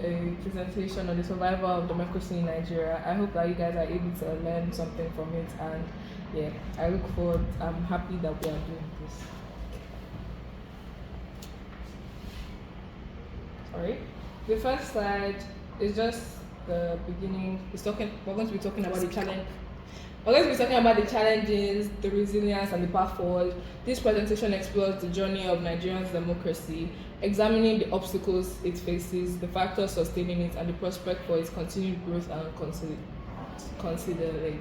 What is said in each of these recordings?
a presentation on the survival of democracy in Nigeria. I hope that you guys are able to learn something from it, and yeah, I look forward. I'm happy that we are doing this. Sorry. The first slide is just the beginning. We're going to be talking about the challenge. We're going to be talking about the challenges, the resilience, and the path forward. This presentation explores the journey of Nigerian democracy, examining the obstacles it faces, the factors sustaining it, and the prospect for its continued growth and consideration.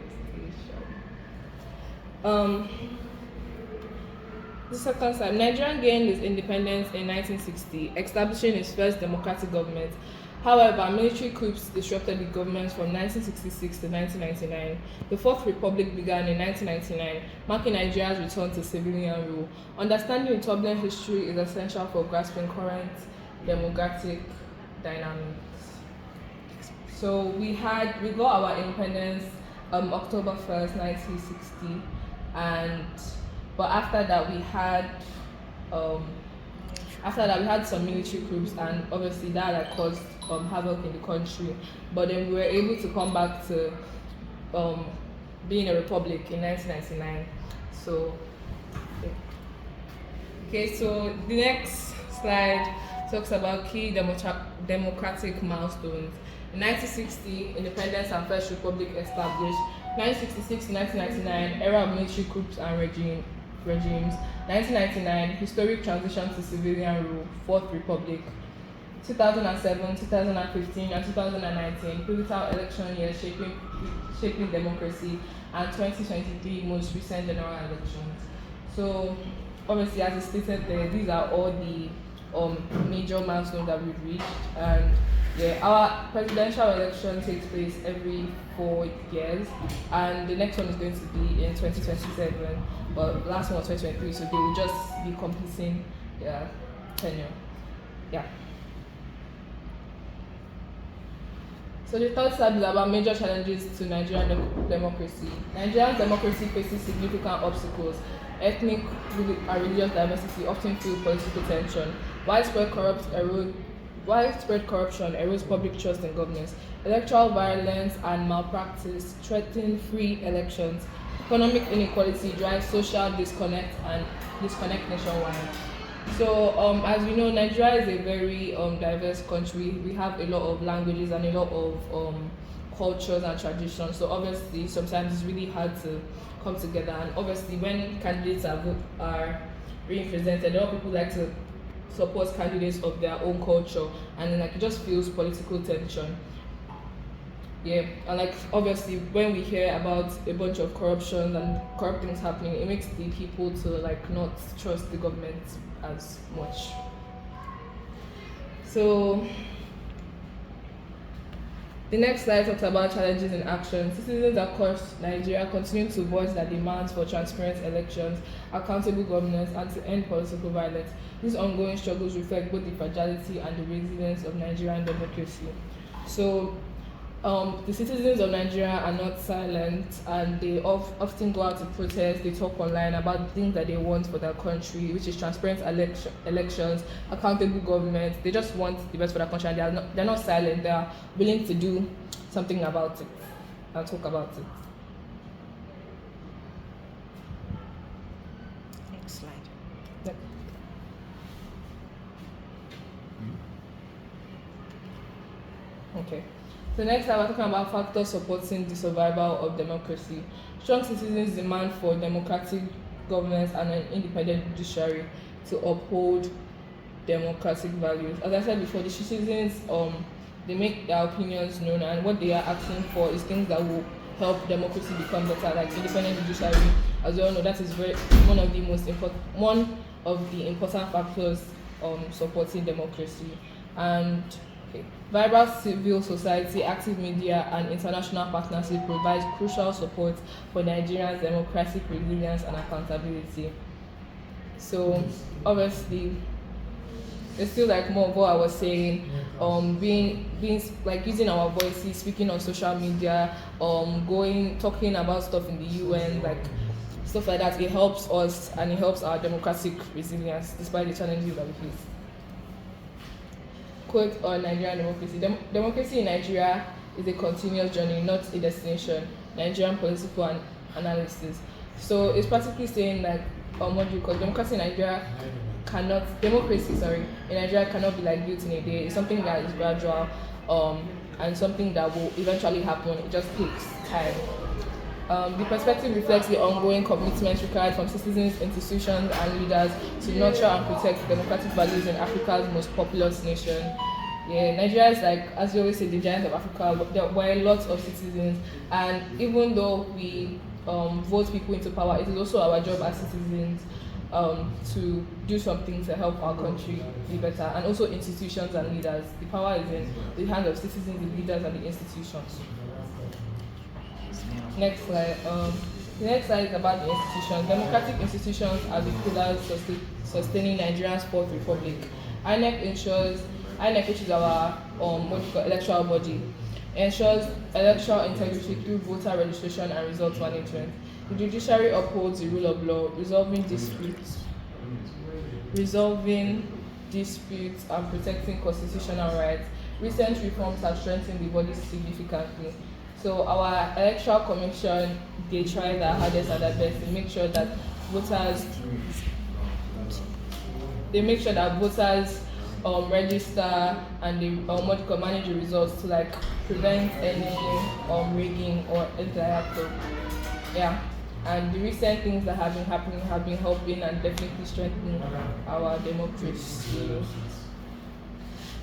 The second slide. Nigeria gained its independence in 1960, establishing its first democratic government. However, military coups disrupted the government from 1966 to 1999. The Fourth Republic began in 1999, marking Nigeria's return to civilian rule. Understanding the turbulent history is essential for grasping current democratic dynamics. So we got our independence October 1st, 1960, but after that we had some military coups, and obviously that caused havoc in the country. But then we were able to come back to being a republic in 1999. So so the next slide talks about key democratic milestones. In 1960, independence and first republic established. 1966 to 1999, era of military coups and regimes. 1999, historic transition to civilian rule, Fourth Republic. 2007, 2015, and 2019, pivotal election years shaping democracy, and 2023, most recent general elections. So, obviously, as I stated there, these are all the major milestones that we've reached. And yeah, our presidential election takes place every 4 years, and the next one is going to be in 2027. But last one was 2023, so they will just be completing their tenure. Yeah. So the third slide is about major challenges to Nigerian democracy. Nigerian democracy faces significant obstacles. Ethnic and religious diversity often fuel political tension. Widespread corruption erodes public trust in governance. Electoral violence and malpractice threaten free elections. Economic inequality drives social disconnect nationwide. So, as we know, Nigeria is a very diverse country. We have a lot of languages and a lot of cultures and traditions. So, obviously, sometimes it's really hard to come together. And obviously, when candidates are being presented, a lot of people like to support candidates of their own culture, and then it just feels political tension. Yeah, and obviously when we hear about a bunch of corruption and corrupt things happening, it makes the people to not trust the government as much. So the next slide talks about challenges in action. Citizens across Nigeria continue to voice their demands for transparent elections, accountable governance, and to end political violence. These ongoing struggles reflect both the fragility and the resilience of Nigerian democracy. So the citizens of Nigeria are not silent, and they often go out to protest. They talk online about things that they want for their country, which is transparent elections, accountable government. They just want the best for their country, and they're not silent. They are willing to do something about it and talk about it. Next slide. Yep. Okay. So next time we're talking about factors supporting the survival of democracy. Strong citizens demand for democratic governance and an independent judiciary to uphold democratic values. As I said before, the citizens they make their opinions known, and what they are asking for is things that will help democracy become better, like independent judiciary. As we all know, that is one of the important factors supporting democracy. And vibrant civil society, active media, and international partnership provides crucial support for Nigeria's democratic resilience and accountability. So, obviously, it's still more of what I was saying. Being using our voices, speaking on social media, talking about stuff in the UN, stuff like that. It helps us, and it helps our democratic resilience despite the challenges that we face. quote on Nigerian democracy. Democracy in Nigeria is a continuous journey, not a destination. Nigerian political analysis. So it's practically saying like, what do you call democracy in Nigeria democracy, sorry, in Nigeria cannot be like built in a day. It's something that is gradual, and something that will eventually happen. It just takes time. The perspective reflects the ongoing commitments required from citizens, institutions, and leaders to nurture and protect democratic values in Africa's most populous nation. Yeah, Nigeria is like, as we always say, the giant of Africa. But there were lots of citizens, and even though we vote people into power, it is also our job as citizens to do something to help our country be better, and also institutions and leaders. The power is in the hands of citizens, the leaders, and the institutions. Next slide. The next slide is about the institutions. Democratic institutions are the pillars sustaining Nigeria's fourth republic. INEC, which is our electoral body, ensures electoral integrity through voter registration and result management. The judiciary upholds the rule of law, resolving disputes and protecting constitutional rights. Recent reforms have strengthened the body significantly. So our electoral commission, they try their hardest and their best to make sure that voters register, and they manage the results to like prevent any rigging or anything like that. So, yeah. And the recent things that have been happening have been helping and definitely strengthening our democracy.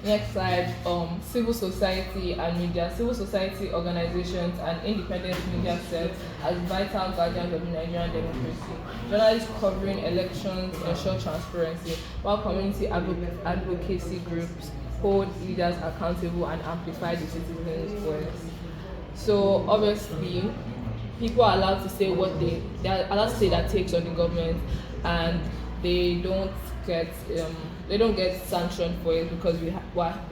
Next slide, civil society and media. Civil society organizations and independent media serve as vital guardians of the Nigerian democracy. Journalists covering elections ensure transparency, while community advocacy groups hold leaders accountable and amplify the citizens' voice. So obviously, people are allowed to say they are allowed to say their takes on the government, and they don't get sanctioned for it because we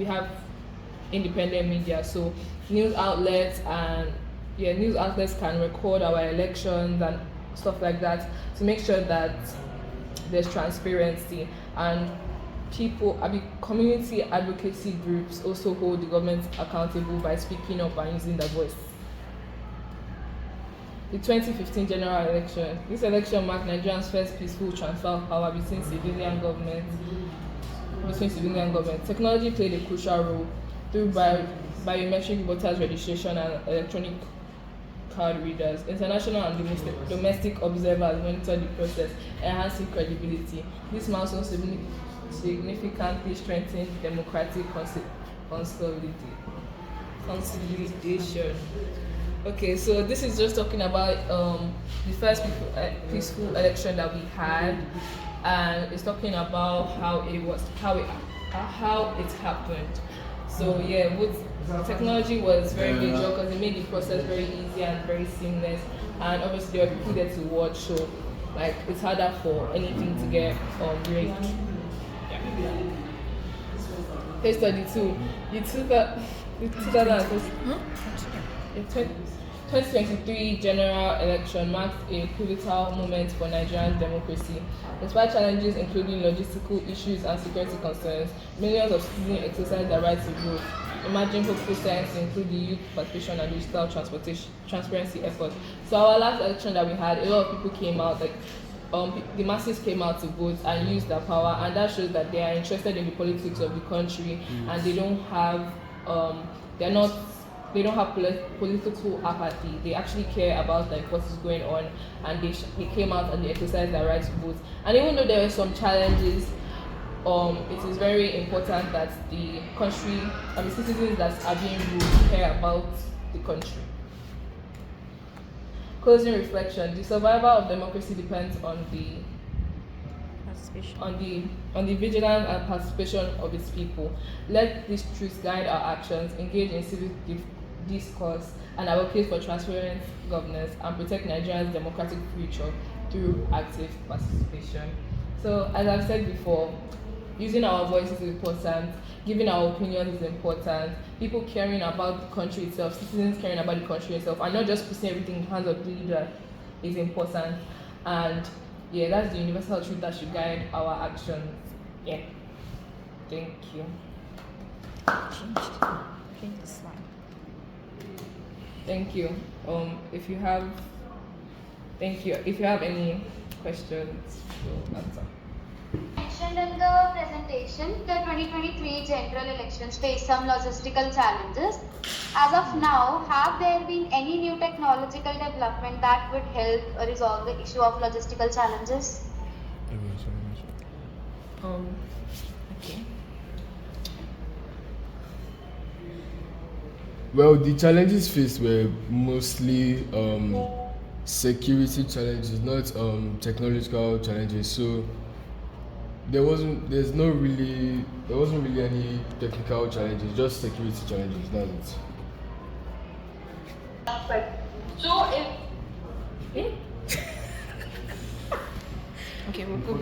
have independent media. So news outlets can record our elections and stuff like that to make sure that there's transparency. And community advocacy groups also hold the government accountable by speaking up and using their voice. The 2015 general election. This election marked Nigeria's first peaceful transfer of power between civilian government. Technology played a crucial role through biometric voters registration and electronic card readers. International and domestic observers monitored the process, enhancing credibility. This milestone significantly strengthened democratic consolidation. Okay, so this is just talking about the first peaceful election that we had, and it's talking about how it happened. So yeah, technology was very major because it made the process very easy and very seamless, and obviously there were people there to watch, so like it's harder for anything to get rigged. Case study 2. The 2023 general election marked a pivotal moment for Nigerian democracy. Despite challenges including logistical issues and security concerns, millions of citizens exercised their right to vote. Emerging hopeful signs include the youth participation and digital transparency efforts. So our last election that we had, a lot of people came out, the masses came out to vote and use their power, and that shows that they are interested in the politics of the country, and they don't have political apathy. They actually care about like what is going on, and they came out and they exercised their right to vote. And even though there were some challenges, it is very important that the country and the citizens that are being ruled care about the country. Closing reflection: the survival of democracy depends on the vigilance and participation of its people. Let these truths guide our actions, engage in civic discourse, and advocate for transparent governance, and protect Nigeria's democratic future through active participation. So, as I've said before, using our voice is important, giving our opinions is important, people caring about the country itself, citizens caring about the country itself, and not just putting everything in the hands of the leader is important. And yeah, that's the universal truth that should guide our actions. Yeah. Thank you. Change the slide. Thank you. If you have, thank you. If you have any questions, we'll answer. Mentioned in the presentation, the 2023 general elections face some logistical challenges. As of now, have there been any new technological development that would help resolve the issue of logistical challenges? Okay. Well, the challenges faced were mostly security challenges, not technological challenges. So there wasn't really any technical challenges, just security challenges. That's it. So if Okay, we'll go